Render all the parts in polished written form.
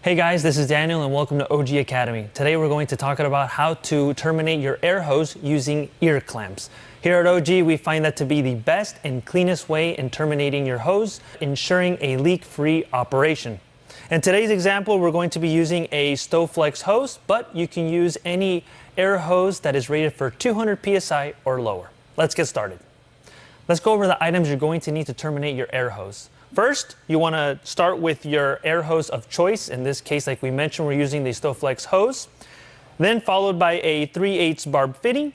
Hey guys, this is Daniel and welcome to OG Academy. Today we're going to talk about how to terminate your air hose using ear clamps. Here at OG, we find that to be the best and cleanest way in terminating your hose, ensuring a leak-free operation. In today's example, we're going to be using a Stowflex hose, but you can use any air hose that is rated for 200 PSI or lower. Let's get started. Let's go over the items you're going to need to terminate your air hose. First, you want to start with your air hose of choice. In this case, like we mentioned, we're using the Stowflex hose. Then followed by a 3/8 barb fitting,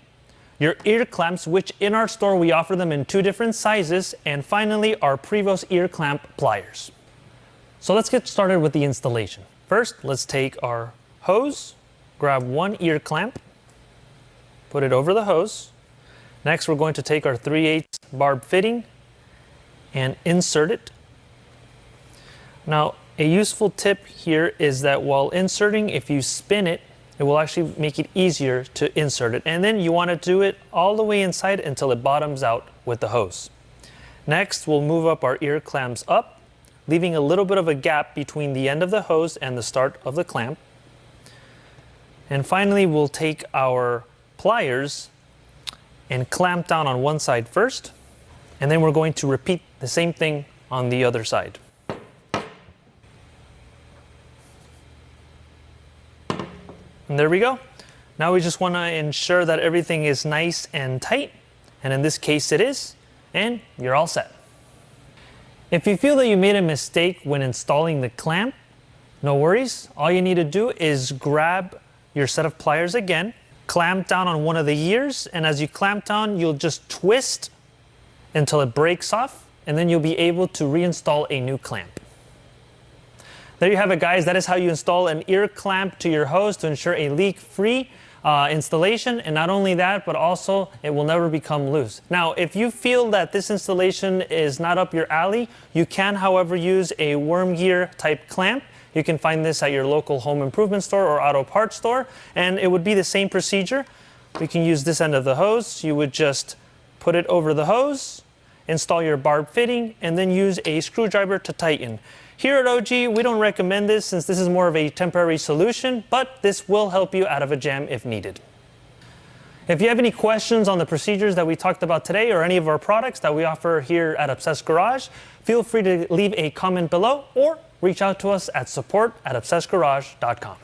your ear clamps, which in our store we offer them in 2 different sizes, and finally our Prevost ear clamp pliers. So let's get started with the installation. First, let's take our hose, grab one ear clamp, put it over the hose. Next, we're going to take our 3/8 barb fitting and insert it. Now, a useful tip here is that while inserting, if you spin it, it will actually make it easier to insert it. And then you want to do it all the way inside until it bottoms out with the hose. Next, we'll move up our ear clamps up, leaving a little bit of a gap between the end of the hose and the start of the clamp. And finally, we'll take our pliers and clamp down on one side first, and then we're going to repeat the same thing on the other side. And there we go. Now we just want to ensure that everything is nice and tight, and in this case it is, and you're all set. If you feel that you made a mistake when installing the clamp, no worries. All you need to do is grab your set of pliers again, clamp down on one of the ears, and as you clamp down, you'll just twist until it breaks off, and then you'll be able to reinstall a new clamp. There you have it, guys. That is how you install an ear clamp to your hose to ensure a leak-free installation. And not only that, but also it will never become loose. Now, if you feel that this installation is not up your alley, you can, however, use a worm gear type clamp. You can find this at your local home improvement store or auto parts store, and it would be the same procedure. We can use this end of the hose. You would just put it over the hose, install your barb fitting, and then use a screwdriver to tighten. Here at OG, we don't recommend this since this is more of a temporary solution, but this will help you out of a jam if needed. If you have any questions on the procedures that we talked about today or any of our products that we offer here at Obsessed Garage, feel free to leave a comment below or reach out to us at support@obsessedgarage.com.